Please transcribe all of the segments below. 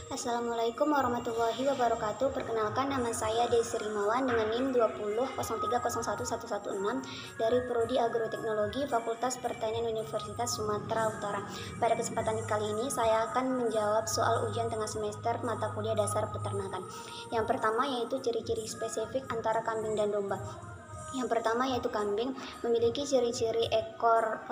Assalamualaikum warahmatullahi wabarakatuh. Perkenalkan, nama saya Desi Rimawan dengan NIM 2003011116 dari Prodi Agroteknologi Fakultas Pertanian Universitas Sumatera Utara. Pada kesempatan kali ini saya akan menjawab soal ujian tengah semester mata kuliah dasar peternakan. Yang pertama yaitu ciri-ciri spesifik antara kambing dan domba. Yang pertama yaitu kambing memiliki ciri-ciri ekor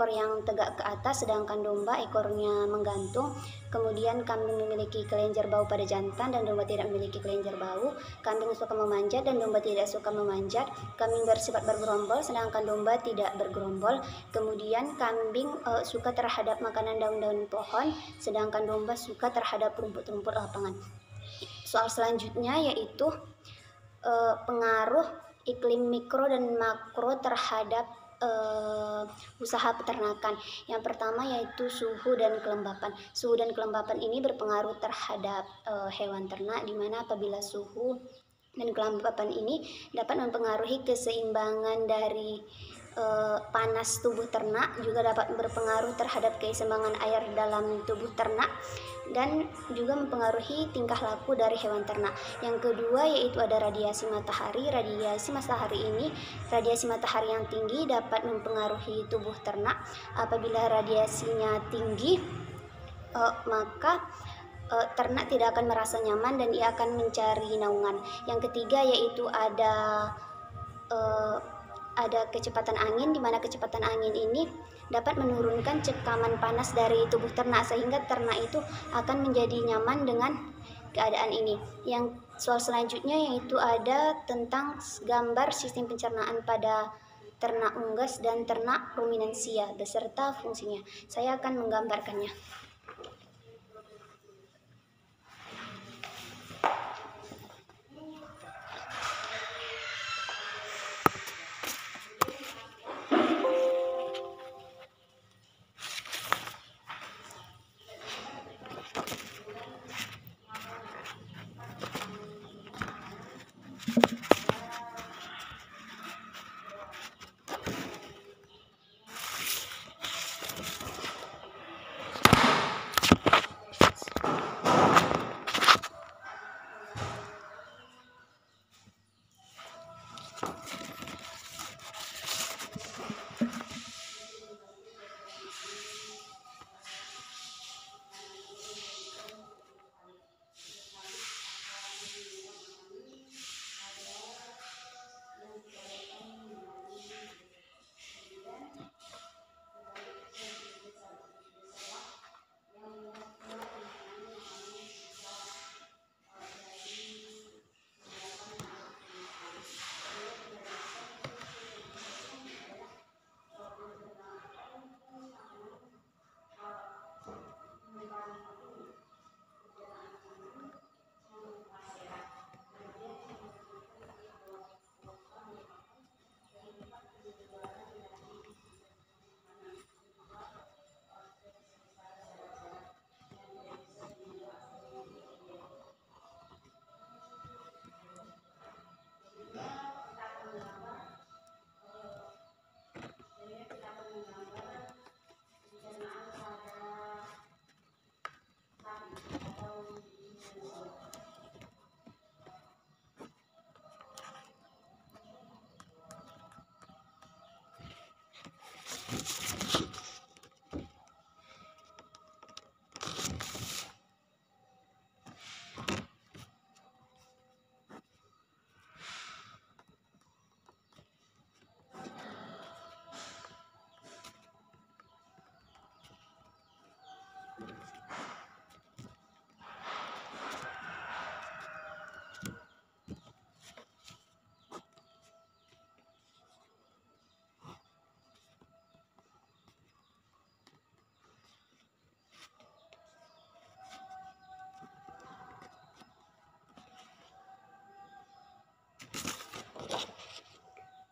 yang tegak ke atas, sedangkan domba ekornya menggantung. Kemudian kambing memiliki kelenjar bau pada jantan dan domba tidak memiliki kelenjar bau. Kambing suka memanjat dan domba tidak suka memanjat. Kambing bersifat bergerombol sedangkan domba tidak bergerombol. Kemudian kambing suka terhadap makanan daun-daun pohon sedangkan domba suka terhadap rumput-rumput lapangan. Soal selanjutnya yaitu pengaruh iklim mikro dan makro terhadap usaha peternakan. Yang pertama yaitu suhu dan kelembapan. Suhu dan kelembapan ini berpengaruh terhadap hewan ternak, di mana apabila suhu dan kelembapan ini dapat mempengaruhi keseimbangan dari panas tubuh ternak, juga dapat berpengaruh terhadap keseimbangan air dalam tubuh ternak, dan juga mempengaruhi tingkah laku dari hewan ternak. Yang kedua yaitu ada radiasi matahari. Radiasi matahari yang tinggi dapat mempengaruhi tubuh ternak. Apabila radiasinya tinggi, maka ternak tidak akan merasa nyaman dan ia akan mencari naungan. Yang ketiga yaitu ada kecepatan angin, di mana kecepatan angin ini dapat menurunkan cekaman panas dari tubuh ternak sehingga ternak itu akan menjadi nyaman dengan keadaan ini. Yang soal selanjutnya yaitu ada tentang gambar sistem pencernaan pada ternak unggas dan ternak ruminansia beserta fungsinya. Saya akan menggambarkannya.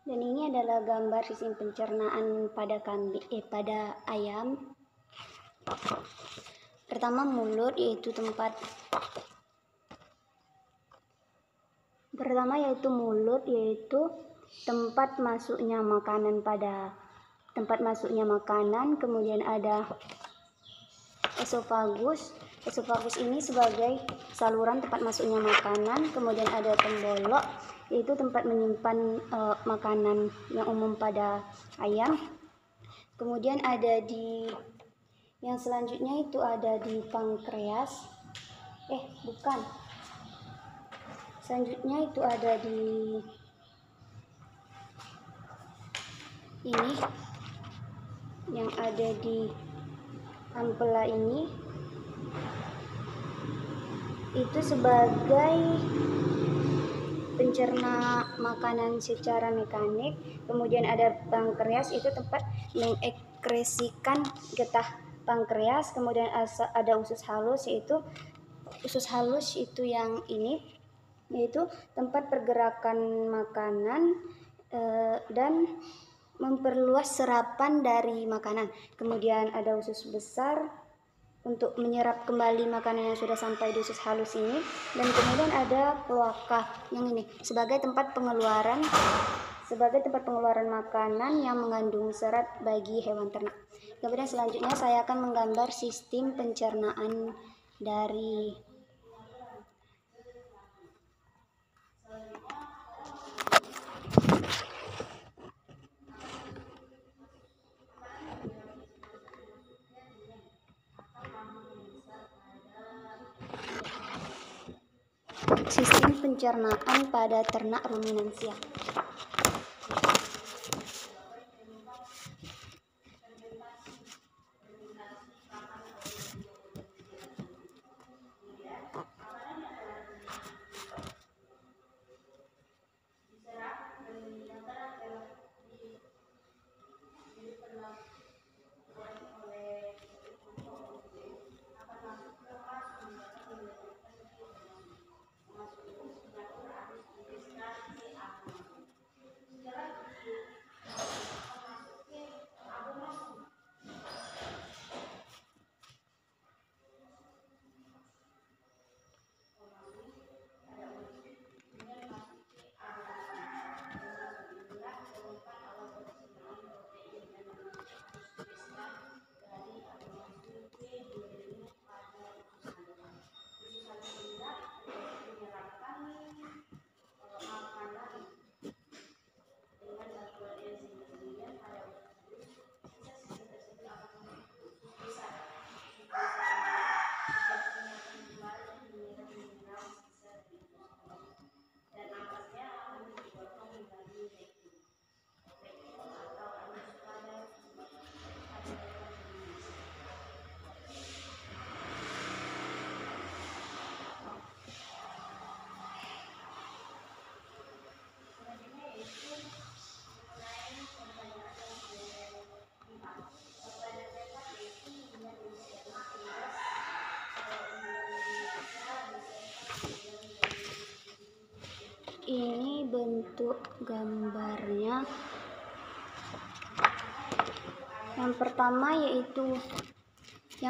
Dan ini adalah gambar sistem pencernaan pada ayam. Pertama mulut yaitu tempat masuknya makanan, kemudian ada esofagus. Esofagus ini sebagai saluran tempat masuknya makanan. Kemudian ada tembolok, yaitu tempat menyimpan makanan yang umum pada ayam. Kemudian ada di yang selanjutnya itu ada di pankreas. Bukan. Selanjutnya itu ada di ini yang ada di ampela ini, itu sebagai pencerna makanan secara mekanik. Kemudian ada pankreas, itu tempat mengekskresikan getah pankreas. Kemudian ada usus halus, yaitu yang ini, yaitu tempat pergerakan makanan dan memperluas serapan dari makanan. Kemudian ada usus besar untuk menyerap kembali makanan yang sudah sampai di usus halus ini. Dan kemudian ada kloaka yang ini sebagai tempat pengeluaran makanan yang mengandung serat bagi hewan ternak. Kemudian selanjutnya saya akan menggambar sistem pencernaan dari pada ternak ruminansia. Ini bentuk gambarnya. Yang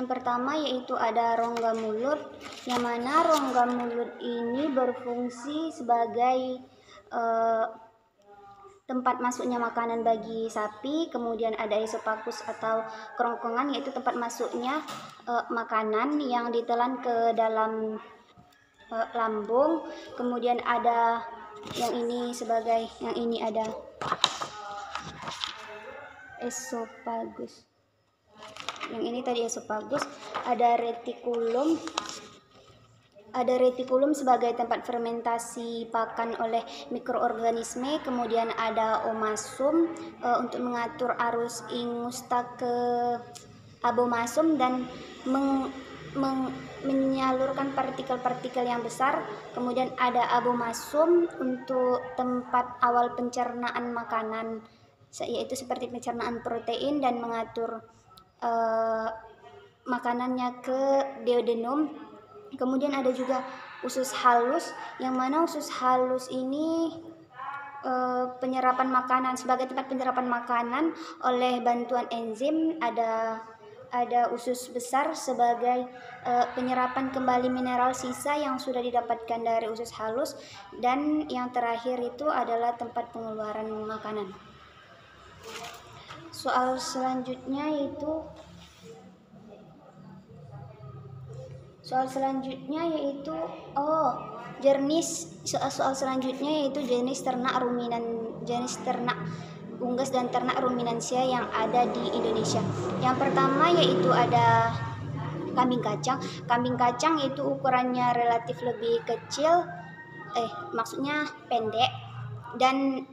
pertama yaitu ada rongga mulut, yang mana rongga mulut ini berfungsi sebagai tempat masuknya makanan bagi sapi. Kemudian ada esofagus atau kerongkongan, yaitu tempat masuknya makanan yang ditelan ke dalam lambung. Kemudian ada yang ini ada esofagus. Yang ini tadi esofagus. Ada retikulum sebagai tempat fermentasi pakan oleh mikroorganisme. Kemudian ada omasum untuk mengatur arus ingusta ke abomasum dan menyalurkan partikel-partikel yang besar. Kemudian ada abomasum untuk tempat awal pencernaan makanan, yaitu seperti pencernaan protein dan mengatur makanannya ke duodenum. Kemudian ada juga usus halus, yang mana usus halus ini penyerapan makanan, sebagai tempat penyerapan makanan oleh bantuan enzim. Ada usus besar sebagai penyerapan kembali mineral sisa yang sudah didapatkan dari usus halus. Dan yang terakhir itu adalah tempat pengeluaran makanan. Soal selanjutnya itu Soal selanjutnya yaitu soal selanjutnya yaitu jenis ternak unggas dan ternak ruminansia yang ada di Indonesia. Yang pertama yaitu ada kambing kacang. Kambing kacang itu ukurannya relatif lebih kecil, maksudnya pendek, dan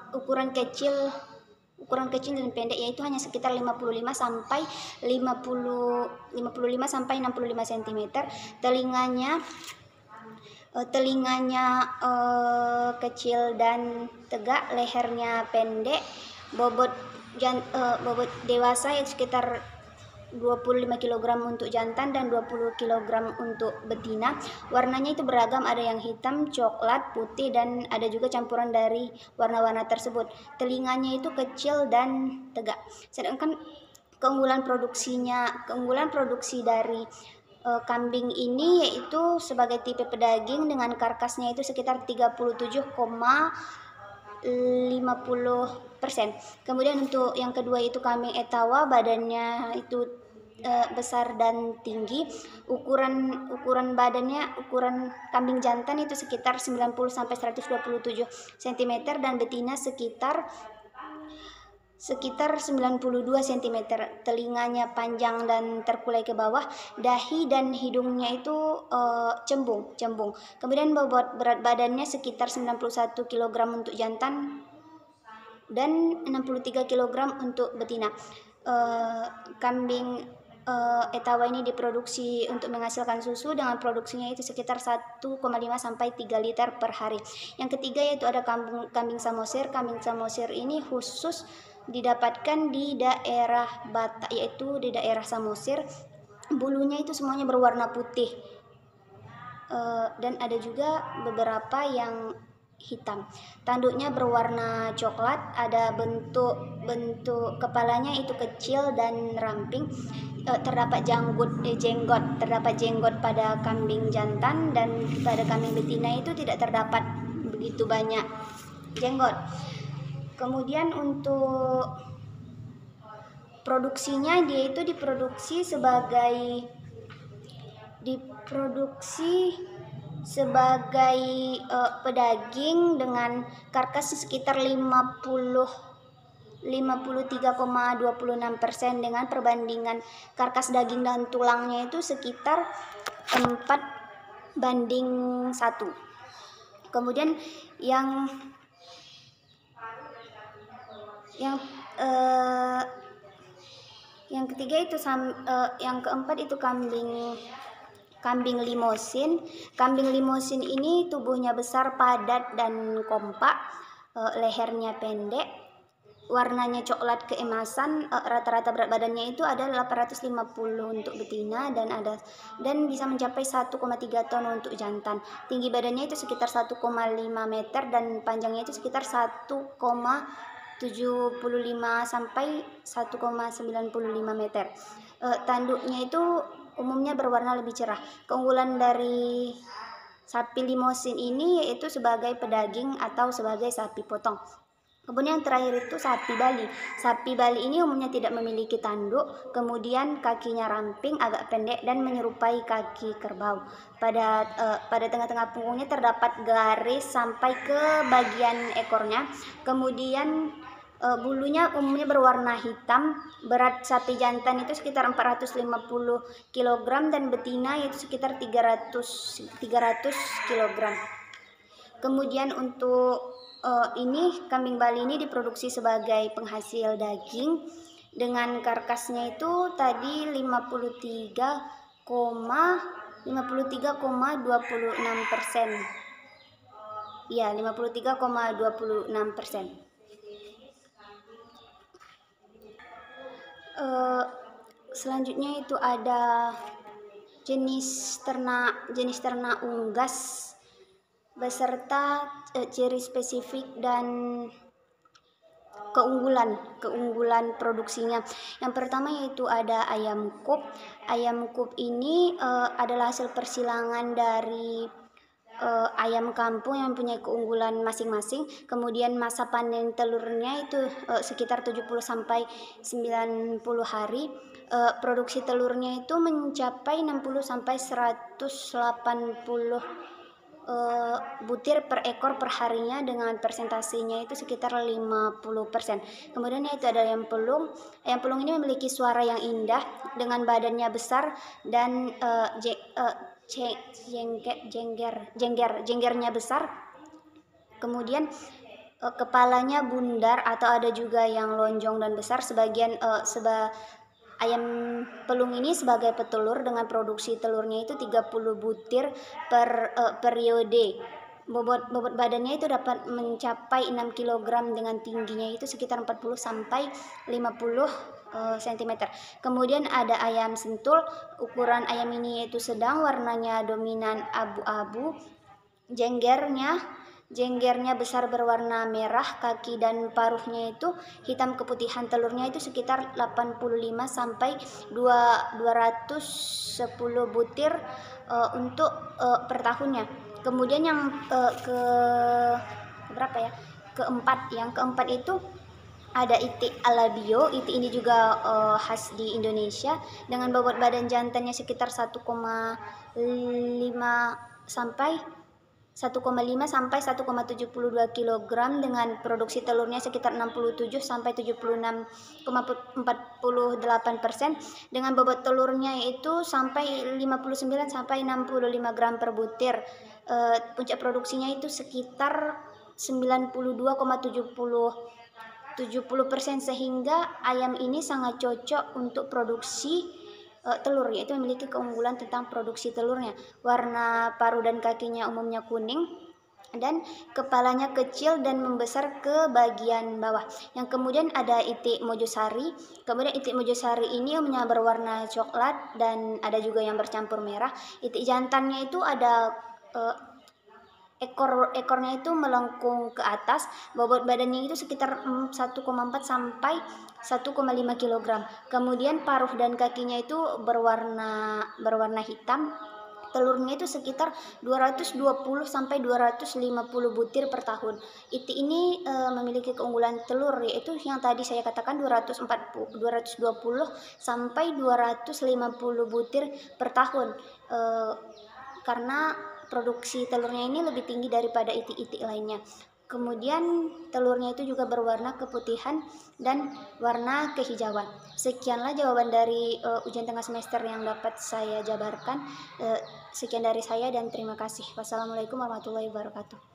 ukuran kecil dan pendek yaitu hanya sekitar 55 sampai 65 cm. Telinganya kecil dan tegak, lehernya pendek, bobot dewasa yaitu sekitar 25 kg untuk jantan dan 20 kg untuk betina. Warnanya itu beragam, ada yang hitam, coklat, putih, dan ada juga campuran dari warna-warna tersebut. Telinganya itu kecil dan tegak. Sedangkan keunggulan produksi dari kambing ini yaitu sebagai tipe pedaging dengan karkasnya itu sekitar 37,50%. Kemudian untuk yang kedua itu kambing Etawa, badannya itu besar dan tinggi. Ukuran kambing jantan itu sekitar 90 sampai 127 cm dan betina sekitar 92 cm. Telinganya panjang dan terkulai ke bawah, dahi dan hidungnya itu cembung. Kemudian berat badannya sekitar 91 kg untuk jantan dan 63 kg untuk betina. Kambing Etawa ini diproduksi untuk menghasilkan susu dengan produksinya itu sekitar 1,5 sampai 3 liter per hari. Yang ketiga yaitu ada kambing Samosir. Kambing Samosir ini khusus didapatkan di daerah Batak, yaitu di daerah Samosir. Bulunya itu semuanya berwarna putih, dan ada juga beberapa yang hitam. Tanduknya berwarna coklat, ada bentuk kepalanya itu kecil dan ramping. Terdapat jenggot pada kambing jantan, dan pada kambing betina itu tidak terdapat begitu banyak jenggot. Kemudian untuk produksinya, dia itu diproduksi sebagai pedaging dengan karkas sekitar 53,26% dengan perbandingan karkas daging dan tulangnya itu sekitar 4:1. Kemudian yang ketiga itu yang keempat itu kambing limosin. Kambing limosin ini tubuhnya besar, padat, dan kompak. Lehernya pendek, warnanya coklat keemasan. Rata-rata berat badannya itu ada 850 untuk betina dan bisa mencapai 1,3 ton untuk jantan. Tinggi badannya itu sekitar 1,5 meter dan panjangnya itu sekitar 1,75 sampai 1,95 meter. Tanduknya itu umumnya berwarna lebih cerah. Keunggulan dari sapi limosin ini yaitu sebagai pedaging atau sebagai sapi potong. Kemudian yang terakhir itu sapi Bali. Sapi Bali ini umumnya tidak memiliki tanduk, kemudian kakinya ramping, agak pendek, dan menyerupai kaki kerbau. Pada tengah-tengah punggungnya terdapat garis sampai ke bagian ekornya. Kemudian bulunya umumnya berwarna hitam. Berat sapi jantan itu sekitar 450 kg dan betina itu sekitar 300 kg. Kemudian untuk kambing Bali ini diproduksi sebagai penghasil daging dengan karkasnya itu tadi 53,26%. Ya, 53,26%. Selanjutnya itu ada jenis ternak unggas beserta ciri spesifik dan keunggulan produksinya. Yang pertama yaitu ada ayam kup. Ayam kup ini adalah hasil persilangan dari ayam kampung yang mempunyai keunggulan masing-masing. Kemudian masa panen telurnya itu sekitar 70 sampai 90 hari. Produksi telurnya itu mencapai 60 sampai 180 butir per ekor per harinya, dengan persentasenya itu sekitar 50%. Kemudian itu ada ayam pelung. Ayam pelung ini memiliki suara yang indah dengan badannya besar dan jenggernya besar. Kemudian kepalanya bundar atau ada juga yang lonjong dan besar. Ayam pelung ini sebagai petelur dengan produksi telurnya itu 30 butir per periode. Bobot badannya itu dapat mencapai 6 kg dengan tingginya itu sekitar 40 sampai 50 cm. Kemudian ada ayam sentul. Ukuran ayam ini itu sedang, warnanya dominan abu-abu. Jenggernya besar berwarna merah, kaki dan paruhnya itu hitam keputihan. Telurnya itu sekitar 85 sampai 210 butir untuk per tahunnya. Kemudian yang keempat itu ada itik alabio. Itik ini juga khas di Indonesia dengan bobot badan jantannya sekitar 1,5 sampai 1,72 kg dengan produksi telurnya sekitar 67 sampai 76,48%, dengan bobot telurnya itu sampai 59 sampai 65 gram per butir. Puncak produksinya itu sekitar 92,70%, sehingga ayam ini sangat cocok untuk produksi telur, yaitu memiliki keunggulan tentang produksi telurnya. Warna paruh dan kakinya umumnya kuning dan kepalanya kecil dan membesar ke bagian bawah. Yang kemudian ada itik mojosari. Kemudian itik mojosari ini umumnya berwarna coklat dan ada juga yang bercampur merah. Itik jantannya itu ada ekornya itu melengkung ke atas. Bobot badannya itu sekitar 1,4 sampai 1,5 kg. Kemudian paruh dan kakinya itu berwarna hitam. Telurnya itu sekitar 220 sampai 250 butir per tahun. Itik ini memiliki keunggulan telur, yaitu yang tadi saya katakan 220 sampai 250 butir per tahun. Karena produksi telurnya ini lebih tinggi daripada itik-itik lainnya. Kemudian telurnya itu juga berwarna keputihan dan warna kehijauan. Sekianlah jawaban dari ujian tengah semester yang dapat saya jabarkan. Sekian dari saya dan terima kasih. Wassalamualaikum warahmatullahi wabarakatuh.